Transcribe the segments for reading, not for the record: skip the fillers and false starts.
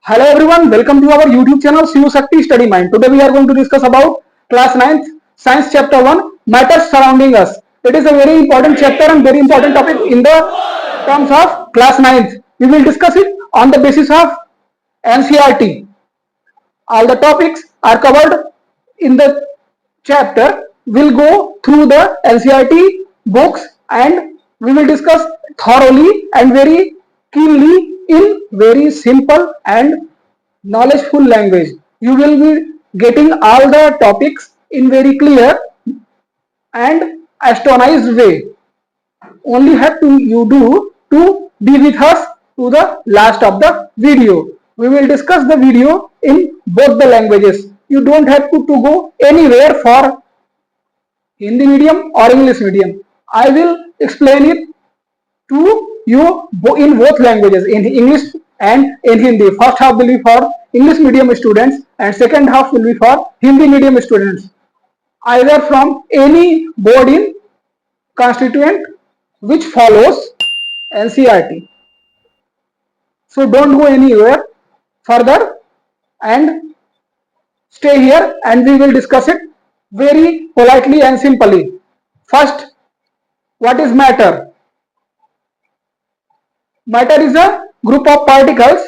Hello everyone, welcome to our YouTube channel Shiv Shakti Study Mind. Today we are going to discuss about class 9th science chapter 1 matters surrounding us. It is a very important chapter and very important topic in the terms of class 9th. We will discuss it on the basis of NCERT. All the topics are covered in the chapter. We'll go through the NCERT books and we will discuss thoroughly and very keenly in very simple and knowledgeful language. You will be getting all the topics in very clear and astonished way. Only have to you do to be with us to the last of the video. We will discuss the video in both the languages. You don't have to go anywhere for Hindi medium or English medium. I will explain it to you in both languages, in English and in Hindi. First half will be for English medium students and second half will be for Hindi medium students. Either from any board in constituent which follows NCERT. So don't go anywhere further and stay here and we will discuss it very politely and simply. First, what is matter? Matter is a group of particles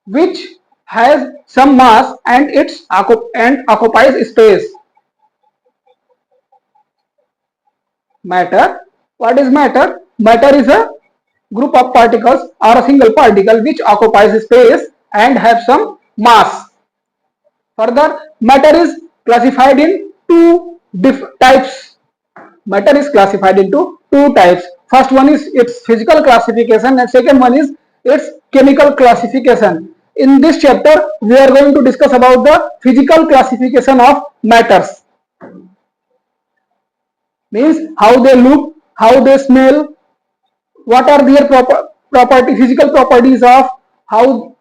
which has some mass and occupies space. Matter. What is matter? Matter is a group of particles or a single particle which occupies space and have some mass. Further, matter is classified in two types. Matter is classified into two types. First one is its physical classification and second one is its chemical classification. In this chapter, we are going to discuss about the physical classification of matters. Means how they look, how they smell, what are their physical properties of how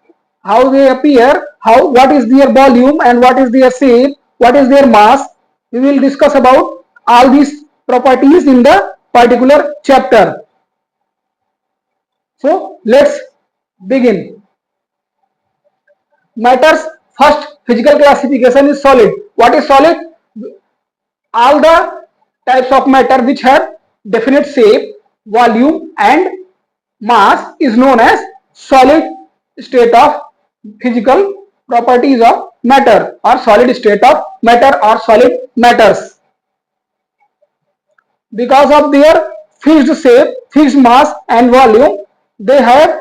they appear, what is their volume and what is their shape, what is their mass. We will discuss about all these properties in the particular chapter. So let's begin. Matter's first physical classification is solid. What is solid? All the types of matter which have definite shape, volume and mass is known as solid state of physical properties of matter or solid state of matter or solid matters. Because of their fixed shape, fixed mass and volume, they have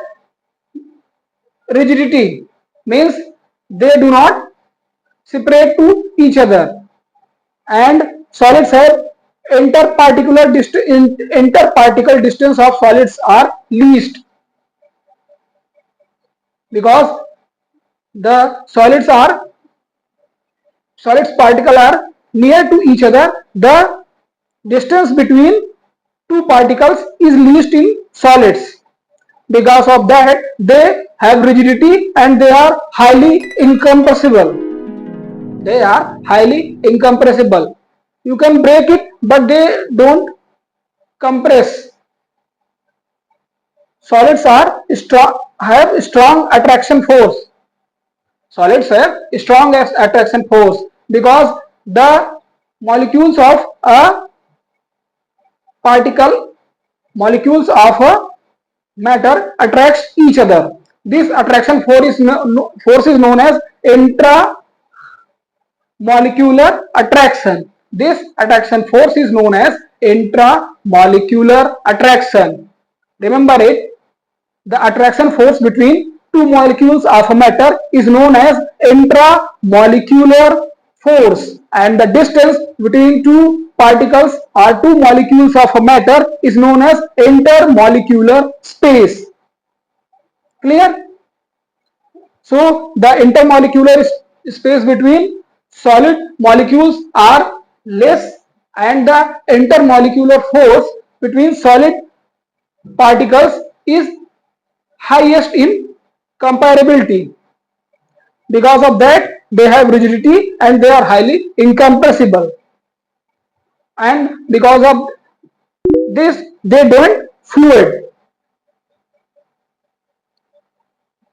rigidity, means they do not separate to each other, and solids have interparticle distance of solids are least, because the solids particle are near to each other. The distance between two particles is least in solids. Because of that, they have rigidity and they are highly incompressible. They are highly incompressible. You can break it, but they don't compress. Solids have strong attraction force. Solids have strong attraction force because the molecules of a matter attracts each other. This attraction force is known as intramolecular attraction. This attraction force is known as intramolecular attraction. Remember it. The attraction force between two molecules of a matter is known as intramolecular force, and the distance between two particles or two molecules of a matter is known as intermolecular space. Clear? So the intermolecular space between solid molecules are less and the intermolecular force between solid particles is highest in comparability. Because of that, they have rigidity and they are highly incompressible. And because of this, they don't fluid.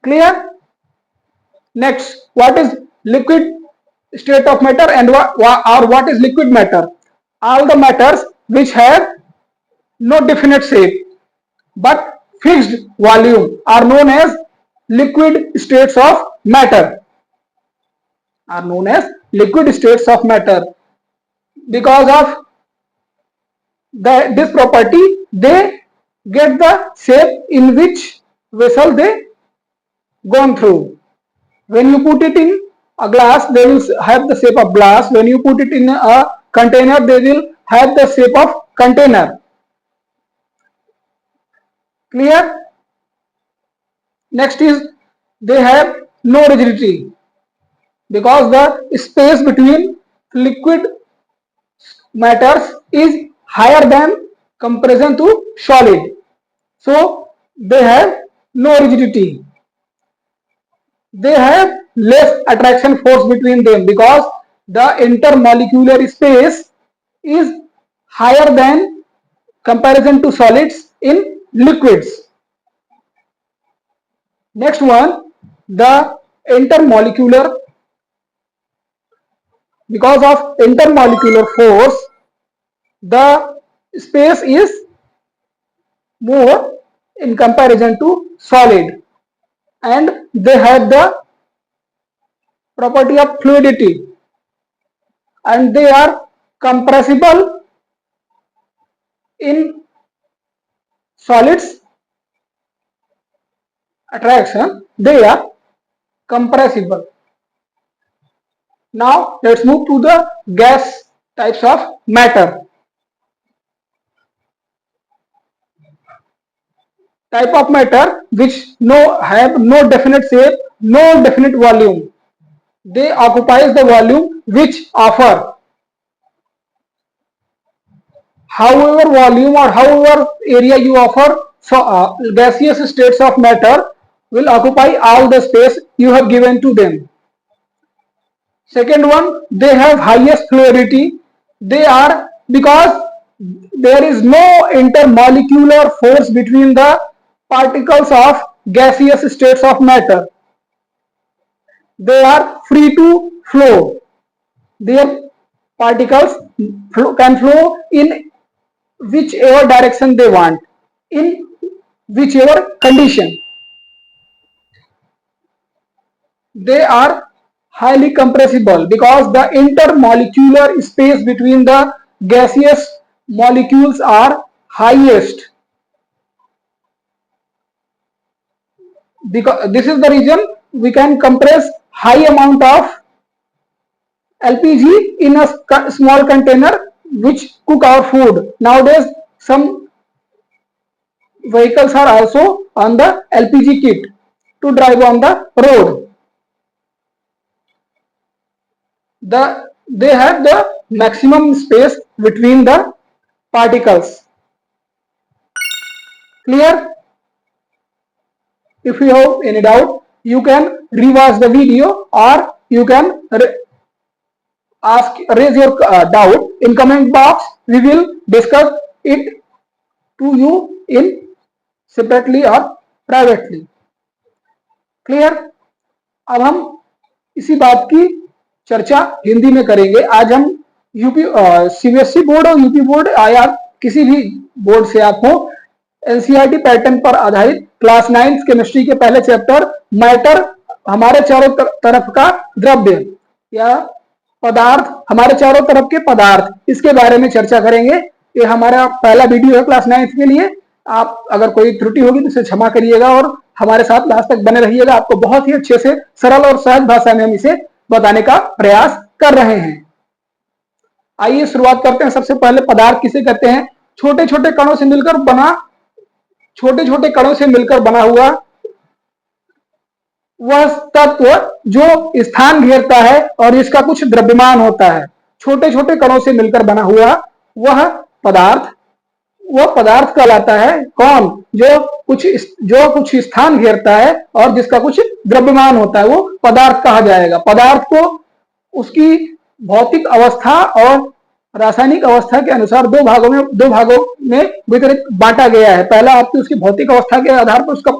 Clear? Next, what is liquid state of matter and what is liquid matter? All the matters which have no definite shape but fixed volume are known as liquid states of matter. Are known as liquid states of matter. Because of this property, they get the shape in which vessel they gone through. When you put it in a glass, they will have the shape of glass. When you put it in a container, they will have the shape of container. Clear? Next is they have no rigidity because the space between liquid matters is higher than comparison to solid. So they have no rigidity. They have less attraction force between them because the intermolecular space is higher than comparison to solids in liquids. Next one, the intermolecular, because of intermolecular force, the space is more in comparison to solid, and they have the property of fluidity, and they are compressible in solids attraction. They are compressible. Now let's move to the gas types of matter. Type of matter which have no definite shape, no definite volume. They occupies the volume which offer. However volume or however area you offer, so gaseous states of matter will occupy all the space you have given to them. Second one, they have highest fluidity. They are because there is no intermolecular force between the particles of gaseous states of matter. They are free to flow. Their particles can flow in whichever direction they want, in whichever condition. They are highly compressible because the intermolecular space between the gaseous molecules are highest. Because this is the reason we can compress high amount of LPG in a small container which cook our food. Nowadays some vehicles are also on the LPG kit to drive on the road. They have the maximum space between the particles. Clear? If you have any doubt, you can rewatch the video or you can raise your doubt in comment box. We will discuss it to you in separately or privately. Clear? अब हम इसी बात की चर्चा हिंदी में करेंगे. आज हम यूपी सीबीएसई बोर्ड और यूपी बोर्ड या किसी भी बोर्ड से आप हो, एनसीईआरटी पैटर्न पर आधारित क्लास 9 केमिस्ट्री के पहले चैप्टर मैटर, हमारे चारों तरफ का द्रव्य या पदार्थ, हमारे चारों तरफ के पदार्थ, इसके बारे में चर्चा करेंगे. ये हमारा पहला वीडियो है क्लास 9 के लिए. आप अगर कोई त्रुटि होगी तो इसे क्षमा करिएगा और हमारे साथ लास्ट तक बने रहिएगा. आपको बहुत ही अच्छे से सरल और सहज भाषा में हम इसे बताने का प्रयास कर रहे हैं. आइए शुरुआत करते हैं. सबसे पहले पदार्थ किसे कहते हैं? छोटे छोटे कणों से मिलकर बना हुआ वह तत्व जो स्थान घेरता है और इसका कुछ द्रव्यमान होता है. छोटे छोटे कणों से मिलकर बना हुआ वह पदार्थ कहलाता है. कौन? जो कुछ स्थान घेरता है और जिसका कुछ द्रव्यमान होता है वो पदार्थ कहा जाएगा. पदार्थ को उसकी भौतिक अवस्था और रासायनिक अवस्था के अनुसार दो भागों में वितरित बांटा गया है. पहला आपकी उसकी भौतिक अवस्था के आधार पर उसका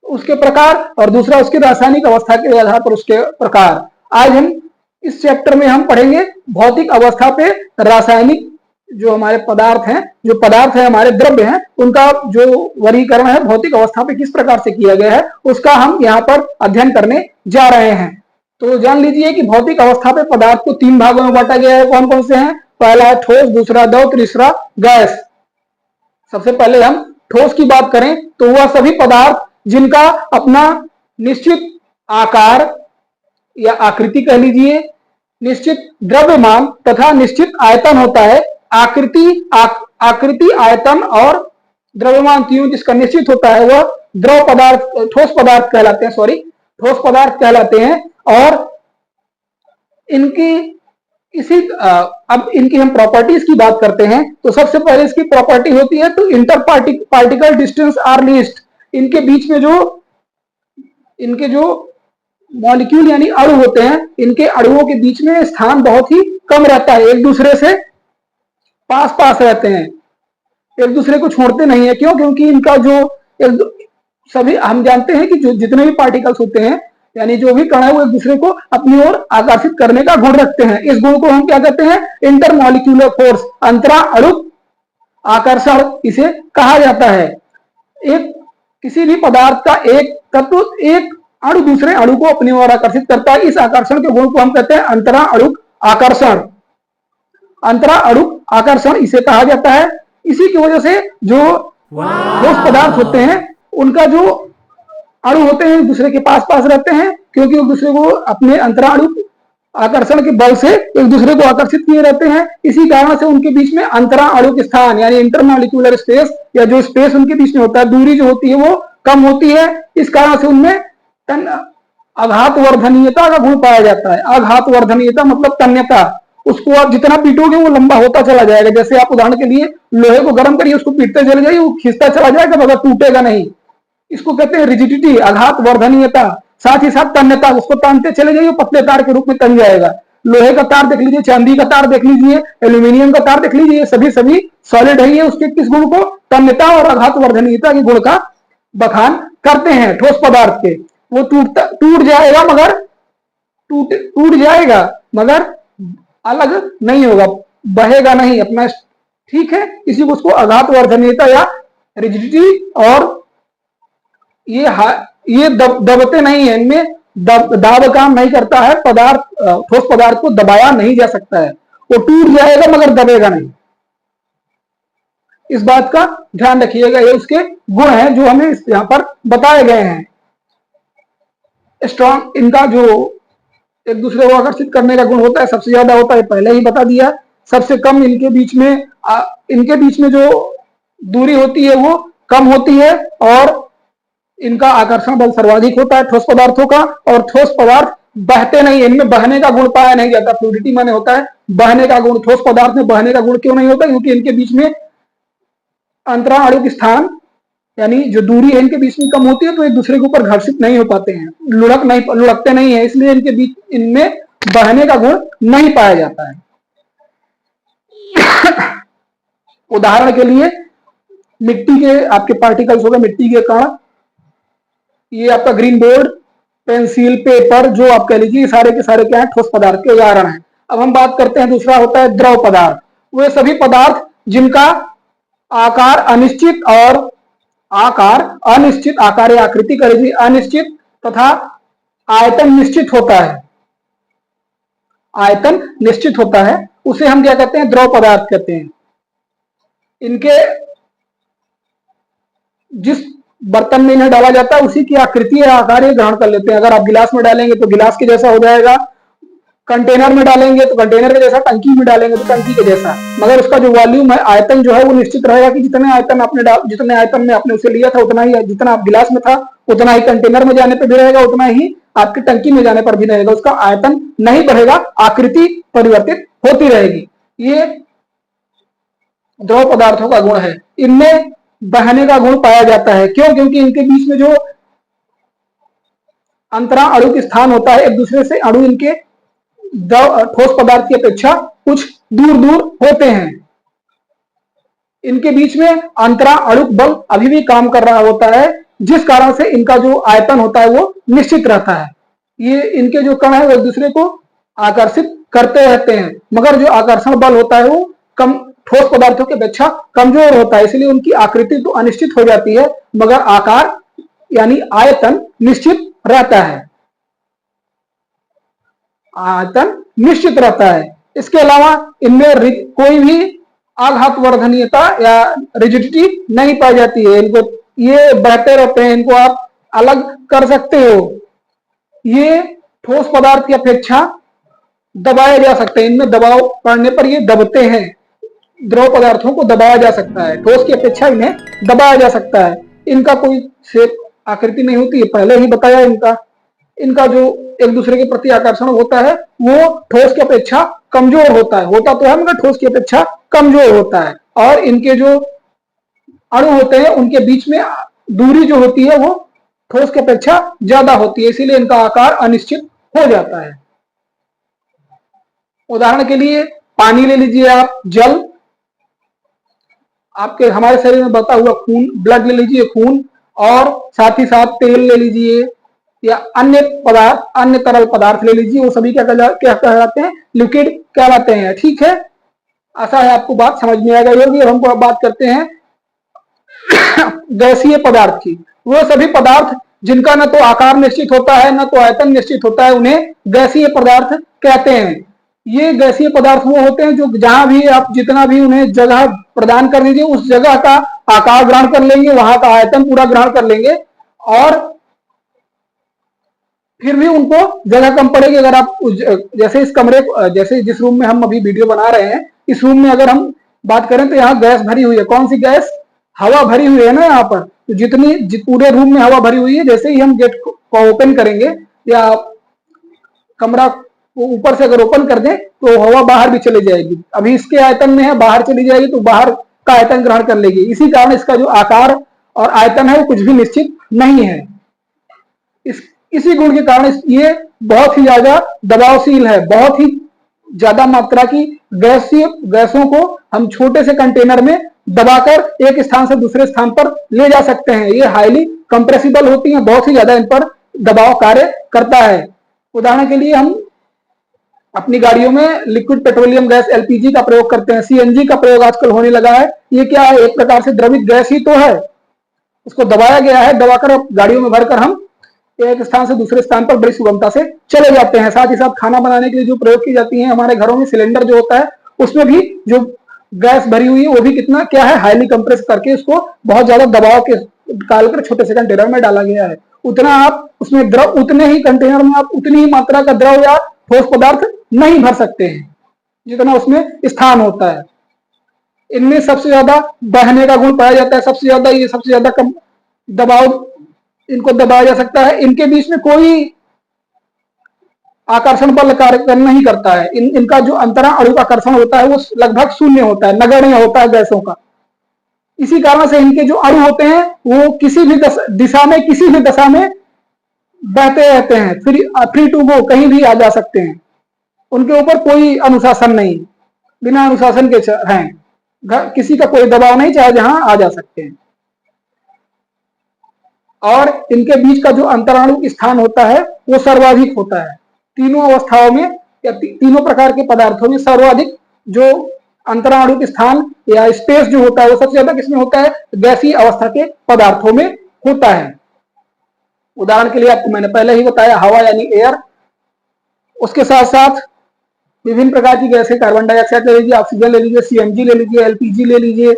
उसके प्रकार, और दूसरा उसकी रासायनिक अवस्था के आधार पर उसके प्रकार। आज हम इस चैप्टर में हम पढ़ेंगे भौतिक अवस्था पे रासायनिक जो हमारे पदार्थ हैं, जो पदार्थ है हमारे द्रव्य हैं, उनका जो वर्गीकरण है भौतिक अवस्था पे किस प्रकार से किया गया है, उसका हम यहाँ पर अध्ययन करने जा रहे हैं। तो जान लीजिए कि भौतिक अवस्था पे पदार्थ को 3 भागों में बांटा गया है। कौन कौन से हैं? पहला है ठोस, दूसरा द्रव, तीसरा गैस। सबसे पहले हम ठोस की बात करें तो वह सभी पदार्थ जिनका अपना निश्चित आकार या आकृति कह लीजिए, निश्चित द्रव्यमान तथा निश्चित आयतन होता है। आकृति, आयतन और द्रव्यमान तीनों जिसका निश्चित होता है वह द्रव पदार्थ, ठोस पदार्थ कहलाते हैं, ठोस पदार्थ कहलाते हैं। और इनकी अब इनकी हम प्रॉपर्टीज की बात करते हैं तो सबसे पहले इसकी प्रॉपर्टी होती है तो inter particle distance are least. इनके बीच में इनके जो मॉलिक्यूल यानी अणु होते हैं, इनके अणुओं के बीच में स्थान बहुत ही कम रहता है, एक दूसरे से पास पास रहते हैं, एक दूसरे को छोड़ते नहीं है। क्यों? क्योंकि इनका जो सभी हम जानते हैं कि जो जितने भी पार्टिकल्स होते हैं यानी जो भी कण है वो एक दूसरे को अपनी ओर आकर्षित करने का गुण रखते हैं। इस गुण को हम क्या कहते हैं? इंटरमॉलिक्यूलर फोर्स, अंतरा अणुक आकर्षण इसे कहा जाता है। किसी भी पदार्थ का एक तत्व एक अणु दूसरे अणु को अपनी ओर आकर्षित करता है। इस आकर्षण के गुण को हम कहते हैं अंतरा अणुक आकर्षण। अंतरा अणुक आकर्षण इसे कहा जाता है। इसी की वजह से जो ठोस पदार्थ होते हैं उनका जो अणु होते हैं एक दूसरे के पास पास रहते हैं, क्योंकि एक दूसरे को अपने अंतराणु आकर्षण के बल से एक दूसरे को आकर्षित किए रहते हैं। इसी कारण से उनके बीच में अंतरा अणुक स्थान यानी इंटरमॉलिक्यूलर स्पेस या जो स्पेस उनके बीच में होता है, दूरी जो होती है वो कम होती है। इस कारण से उनमें आघात वर्धनीयता का गुण पाया जाता है। आघात वर्धनीयता मतलब तन्यता, उसको आप जितना पीटोगे वो लंबा होता चला जाएगा। जैसे आप उदाहरण के लिए लोहे को गर्म करिए, उसको पीटते चले जाइए, वो खिंचता चला जाएगा मगर टूटेगा नहीं। इसको कहते हैं रिजिडिटी, आघात वर्धनीयता। साथ ही साथ तन्यता, उसको तानते चले जाइए, पतले तार के रूप में तन जाएगा। लोहे का तार देख लीजिए, चांदी का तार देख लीजिए, एल्यूमिनियम का तार देख लीजिए, सभी सॉलिड है। ये उसके किस गुण को? तन्यता और आघात वर्धनीयता के गुण का बखान करते हैं ठोस पदार्थ के। वो टूट जाएगा मगर अलग नहीं होगा, बहेगा नहीं अपना, ठीक है। इसी को उसको आघात वर्धनीयता या रिजिडिटी। और ये दबते नहीं है, इनमें दाब काम नहीं करता है। ठोस पदार्थ को दबाया नहीं जा सकता है, वो टूट जाएगा मगर दबेगा नहीं। इस बात का ध्यान रखिएगा, ये उसके गुण हैं जो हमें यहां पर बताए गए हैं। स्ट्रॉन्ग, इनका जो एक दूसरे को आकर्षित करने का गुण होता है सबसे ज्यादा होता है, पहले ही बता दिया। सबसे कम इनके बीच में जो दूरी होती है वो कम होती है और इनका आकर्षण बल सर्वाधिक होता है ठोस पदार्थों का। और ठोस पदार्थ बहते नहीं, इनमें बहने का गुण पाया नहीं जाता। फ्लूइडिटी माने होता है बहने का गुण। ठोस पदार्थ में बहने का गुण क्यों नहीं होता? क्योंकि इनके बीच में अंतरा अणुक स्थान यानी जो दूरी है इनके बीच में कम होती है, तो एक दूसरे के ऊपर घर्षित नहीं हो पाते हैं, लुढ़कते नहीं है, इसलिए इनके बीच इनमें बहने का गुण नहीं पाया जाता है। उदाहरण के लिए मिट्टी के आपके पार्टिकल्स हो गए, मिट्टी के कण, ये आपका ग्रीन बोर्ड, पेंसिल, पेपर, जो आप कह लीजिए, सारे के सारे क्या है? ठोस पदार्थ के उदाहरण है। अब हम बात करते हैं, दूसरा होता है द्रव पदार्थ। वे सभी पदार्थ जिनका आकार अनिश्चित आकार या आकृति कह लीजिए अनिश्चित तथा आयतन निश्चित होता है, आयतन निश्चित होता है, उसे हम क्या कहते हैं? द्रव पदार्थ कहते हैं। इनके जिस बर्तन में इन्हें डाला जाता है उसी की आकृति या आकार ये ग्रहण कर लेते हैं। अगर आप गिलास में डालेंगे तो गिलास के जैसा हो जाएगा, कंटेनर में डालेंगे तो कंटेनर के जैसा, टंकी में डालेंगे तो टंकी के जैसा, मगर उसका जो वॉल्यूम है, आयतन जो है वो निश्चित रहेगा कि जितने आयतन में आपने उसे लिया था उतना ही, जितना आप गिलास में था उतना ही कंटेनर में जाने पर भी रहेगा, उतना ही आपकी टंकी में जाने पर भी रहेगा। उसका आयतन नहीं बढ़ेगा, आकृति परिवर्तित होती रहेगी। ये द्रव पदार्थों का गुण है। इनमें बहने का गुण पाया जाता है। क्यों? क्योंकि इनके बीच में जो अंतरा अणुक स्थान होता है, एक दूसरे से अणु इनके ठोस पदार्थ की अपेक्षा कुछ दूर दूर होते हैं। इनके बीच में अंतरा अणुक बल अभी भी काम कर रहा होता है, जिस कारण से इनका जो आयतन होता है वो निश्चित रहता है। ये इनके जो कण है वो एक दूसरे को आकर्षित करते रहते हैं, मगर जो आकर्षण बल होता है वो कम ठोस पदार्थों की अपेक्षा कमजोर होता है, इसलिए उनकी आकृति तो अनिश्चित हो जाती है मगर आकार यानी आयतन निश्चित रहता है। आयतन निश्चित रहता है। इसके अलावा इनमें कोई भी आघात वर्धनीयता या रिजिडिटी नहीं पाई जाती है। इनको ये बहते रहते हैं, इनको आप अलग कर सकते हो। ये ठोस पदार्थ की अपेक्षा दबाए जा सकते हैं, इनमें दबाव पड़ने पर ये दबते हैं। द्रव पदार्थों को दबाया जा सकता है, ठोस की अपेक्षा इन्हें दबाया जा सकता है। इनका कोई शेप आकृति नहीं होती है, पहले ही बताया। इनका जो एक दूसरे के प्रति आकर्षण होता है वो ठोस की अपेक्षा कमजोर होता है। होता तो है मगर ठोस की अपेक्षा कमजोर होता है। और इनके जो अणु होते हैं उनके बीच में दूरी जो होती है वो ठोस की अपेक्षा ज्यादा होती है, इसीलिए इनका आकार अनिश्चित हो जाता है। उदाहरण के लिए पानी ले लीजिए आप, जल, आपके हमारे शरीर में बहता हुआ खून, ब्लड ले लीजिए, खून, और साथ ही साथ तेल ले लीजिए या अन्य पदार्थ, अन्य तरल पदार्थ ले लीजिए, वो सभी क्या कहलाते हैं? लिक्विड कहलाते हैं। ठीक है, आशा है आपको बात समझ में आ गई होगी। अब हमको बात करते हैं गैसीय पदार्थ की। वो सभी पदार्थ जिनका न तो आकार निश्चित होता है न तो आयतन निश्चित होता है, उन्हें गैसीय पदार्थ कहते हैं। ये गैसीय पदार्थ वो होते हैं जो जहां भी आप जितना भी उन्हें जगह प्रदान कर दीजिए उस जगह का आकार ग्रहण कर लेंगे, वहां का आयतन पूरा ग्रहण कर लेंगे, और फिर भी उनको जगह कम पड़ेगी। अगर आप जैसे इस कमरे, जैसे जिस रूम में हम अभी वीडियो बना रहे हैं, इस रूम में अगर हम बात करें तो यहाँ गैस भरी हुई है। कौन सी गैस? हवा भरी हुई है ना यहाँ पर। तो जितनी पूरे रूम में हवा भरी हुई है, जैसे ही हम गेट को ओपन करेंगे या कमरा को ऊपर से अगर ओपन कर दें तो हवा बाहर भी चली जाएगी। अभी इसके आयतन में है, बाहर चली जाएगी तो बाहर का आयतन ग्रहण कर लेगी। इसी कारण इसका जो आकार और आयतन है वो कुछ भी निश्चित नहीं है। इसी गुण के कारण ये बहुत ही ज्यादा दबावशील है। बहुत ही ज्यादा मात्रा की गैसों को हम छोटे से कंटेनर में दबाकर एक स्थान से दूसरे स्थान पर ले जा सकते हैं। ये हाईली कंप्रेसिबल होती हैं, बहुत ही ज्यादा इन पर दबाव कार्य करता है। उदाहरण के लिए हम अपनी गाड़ियों में लिक्विड पेट्रोलियम गैस एलपीजी का प्रयोग करते हैं, सीएनजी का प्रयोग आजकल होने लगा है। ये क्या है? एक प्रकार से द्रवित गैस ही तो है। उसको दबाया गया है, दबाकर गाड़ियों में भरकर हम एक स्थान से दूसरे स्थान पर बड़ी सुगमता से चले जाते हैं। साथ ही साथ खाना बनाने के लिए जो प्रयोग की जाती है हमारे घरों में, सिलेंडर जो होता है उसमें भी जो गैस भरी हुई है वो भी कितना क्या है? हाईली कंप्रेस करके उसको बहुत ज्यादा दबाव के डालकर छोटे से कंटेनर में डाला गया है। उतना आप उसमें द्रव, उतने ही कंटेनर में आप उतनी ही मात्रा का द्रव या ठोस पदार्थ नहीं भर सकते हैं जितना उसमें स्थान होता है। इनमें सबसे ज्यादा बहने का गुण पाया जाता है, सबसे ज्यादा कम दबाव इनको दबाया जा सकता है। इनके बीच में कोई आकर्षण बल कार्य नहीं करता है। इनका जो अंतरा अणु आकर्षण होता है वो लगभग शून्य होता है, नगण्य होता है गैसों का। इसी कारण से इनके जो अणु होते हैं वो किसी भी दशा में बहते रहते हैं, फ्री टू गो, कहीं भी आ जा सकते हैं। उनके ऊपर कोई अनुशासन नहीं, बिना अनुशासन के हैं, किसी का कोई दबाव नहीं, चाहे जहां आ जा सकते हैं। और इनके बीच का जो अंतराणु स्थान होता है वो सर्वाधिक होता है। तीनों अवस्थाओं में या तीनों प्रकार के पदार्थों में सर्वाधिक जो अंतराणु के स्थान या स्पेस जो होता है वो सबसे ज्यादा किसमें होता है? गैसीय अवस्था के पदार्थों में होता है। उदाहरण के लिए आपको मैंने पहले ही बताया, हवा यानी एयर, उसके साथ साथ विभिन्न प्रकार की गैसें, कार्बन डाइऑक्साइड ले लीजिए, ऑक्सीजन ले लीजिए, सीएनजी ले लीजिए, एलपीजी ले लीजिए,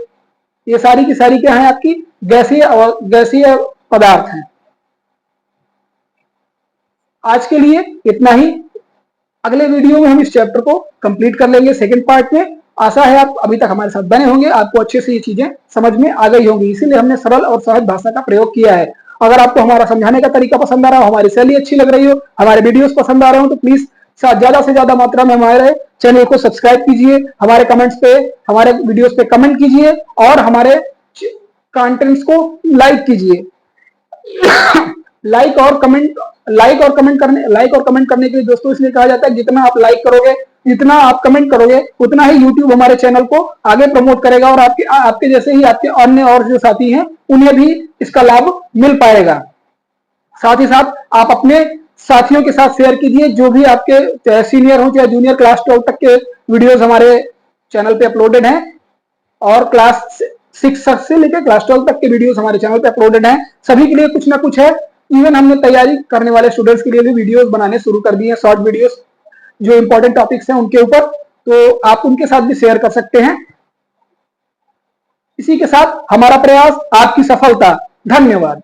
ये सारी की सारी क्या है? आपकी गैसीय पदार्थ हैं। आज के लिए इतना ही। अगले वीडियो में हम इस चैप्टर को कंप्लीट कर लेंगे सेकंड पार्ट में। आशा है आप अभी तक हमारे साथ बने होंगे, आपको अच्छे से ये चीजें समझ में आ गई होंगी, इसीलिए हमने सरल और सहज भाषा का प्रयोग किया है। अगर आपको हमारा समझाने का तरीका पसंद आ रहा हो, हमारी शैली अच्छी लग रही हो, हमारे वीडियोस पसंद आ रहे हो, तो प्लीज ज्यादा से ज्यादा मात्रा में हमारे चैनल को सब्सक्राइब कीजिए, हमारे कमेंट्स पे, हमारे वीडियोस पे कमेंट कीजिए और हमारे कंटेंट्स को लाइक कीजिए। लाइक और कमेंट करने के लिए दोस्तों इसलिए कहा जाता है, जितना आप लाइक करोगे, जितना आप कमेंट करोगे, उतना ही YouTube हमारे चैनल को आगे प्रमोट करेगा और आपके जैसे ही आपके अन्य और जो साथी हैं उन्हें भी इसका लाभ मिल पाएगा। साथ ही साथ आप अपने साथियों के साथ शेयर कीजिए, जो भी आपके सीनियर हो चाहे जूनियर, क्लास 12 तक के वीडियोस हमारे चैनल पे अपलोडेड हैं और क्लास 6 से लेकर क्लास 12 तक के वीडियोस हमारे चैनल पे अपलोडेड हैं। सभी के लिए कुछ ना कुछ है। इवन हमने तैयारी करने वाले स्टूडेंट्स के लिए भी वीडियोस बनाने शुरू कर दिए हैं, शॉर्ट वीडियोस जो इंपॉर्टेंट टॉपिक्स हैं उनके ऊपर, तो आप उनके साथ भी शेयर कर सकते हैं। इसी के साथ हमारा प्रयास आपकी सफलता। धन्यवाद।